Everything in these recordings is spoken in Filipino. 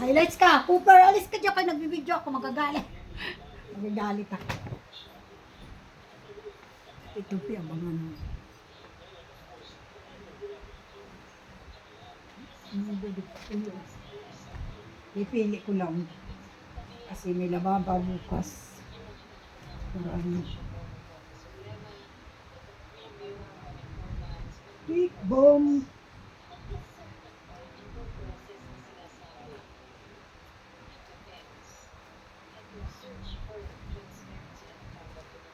Highlights ka. Cooper, alis ka dyan kayo. Nagbibideo ako. Magagalit. Magagalit ako. Ito pi, abangan mo. Ipili ko lang. Kasi may lababa bukas. Pero ano. Big bomb.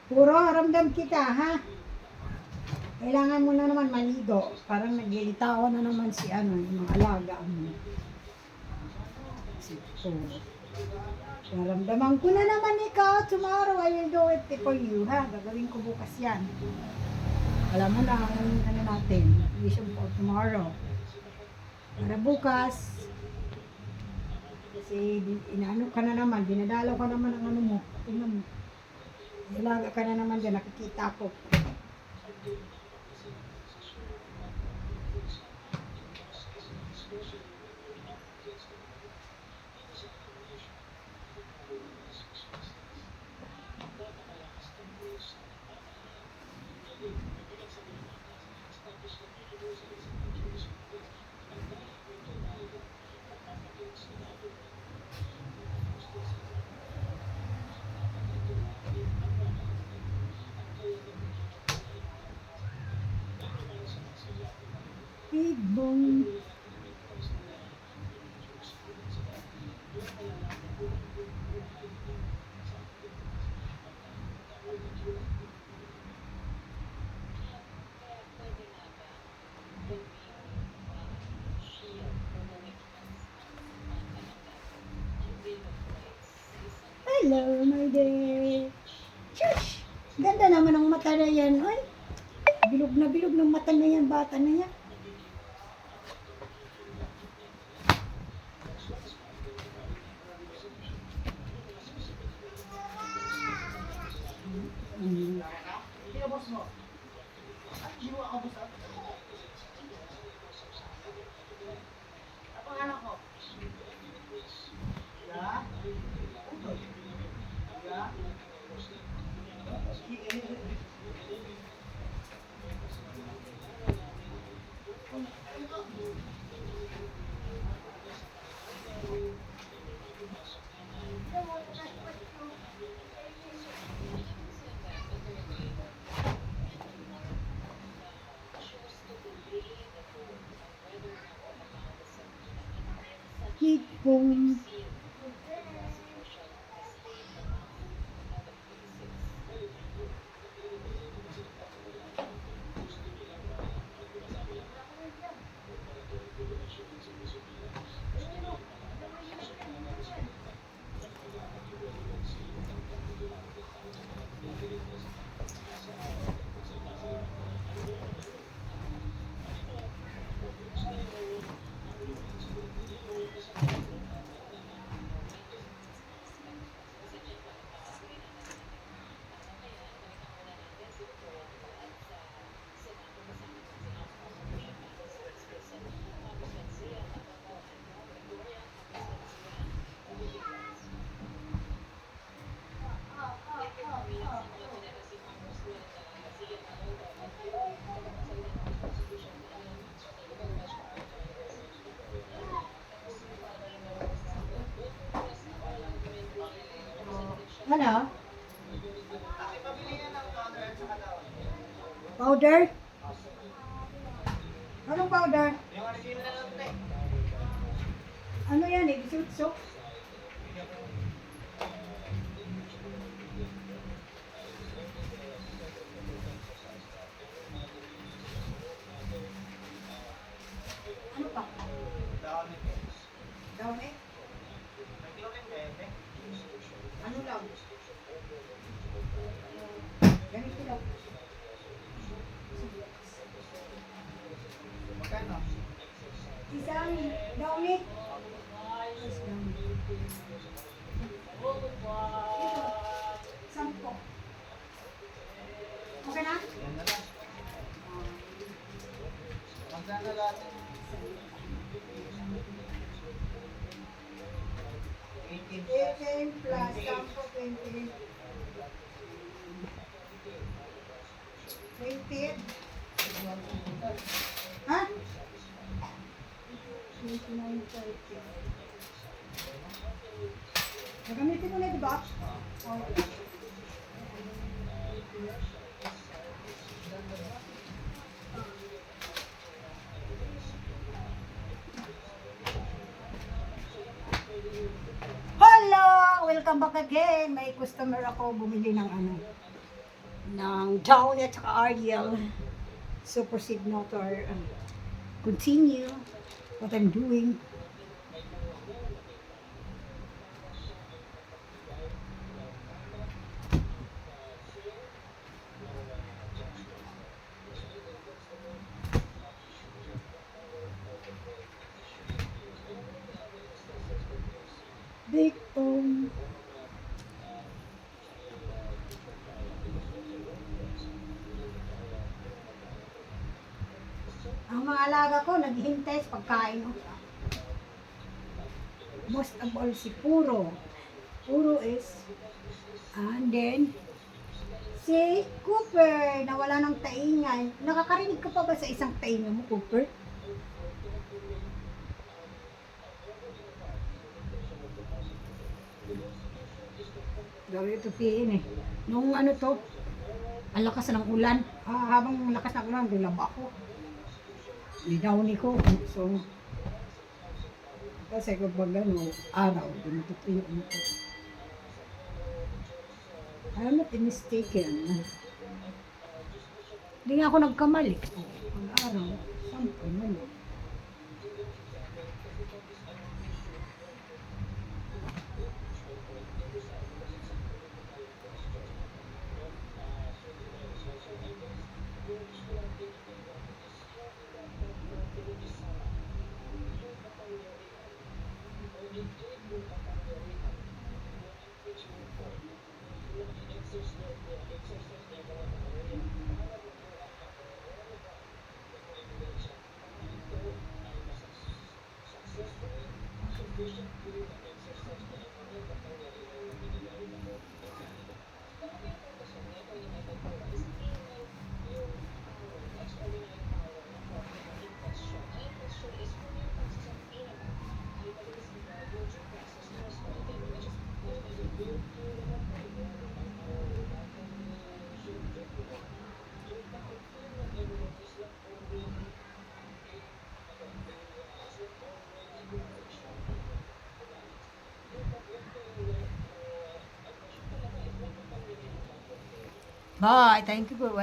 Puro, ramdam kita, ha? Kailangan mo na naman maligo. Parang naglilitawan na naman si ano, yung mga alaga mo. Si Puro. Naramdaman ko na naman ikaw. Tomorrow, I will do it for you, ha? Gagawin ko bukas yan. Alam mo na, ano natin, vision for tomorrow. Para bukas, kasi inaano ka na naman, dinadalaw ka naman ang ano mo. Tingnan mo. Ilaga ka na naman dyan, nakikita ko. Big bong. Hello, my dear. Shush! Ganda naman ang mata na yan. Ay, bilog ng mata na yan, bata na yan. Big bong. Ano? Powder? Anong powder? Ano yan eh? Bisutso? Ano pa? Down eh? Ano lang? Ganito lang. Magkano? Isang downy. Isang downy. 18 plus 10, 20. 20? Ha? 29.30. Nagamitin mo na, di ba? Okay. Hello! Welcome back again. May customer ako bumili ng ng Downy at saka Ariel. So proceed now to our continue what I'm doing. Victim. Ang mga alaga ko naghihintay sa pagkain. Most of all si Puro. Puro is and then si Cooper na wala ng taingan. Nakakarinig ka pa ba sa isang taingan mo, Cooper? Gawin ito piin eh. Nung to, ang lakas ng ulan. Habang lakas ng ulan, dilaba ako. Downy ko. So, kasi kapag araw, tinututuyo mo ko. I'm not mistaken. Hindi nga ako nagkamali. Ang araw, sample man. Bye. Thank you for watching.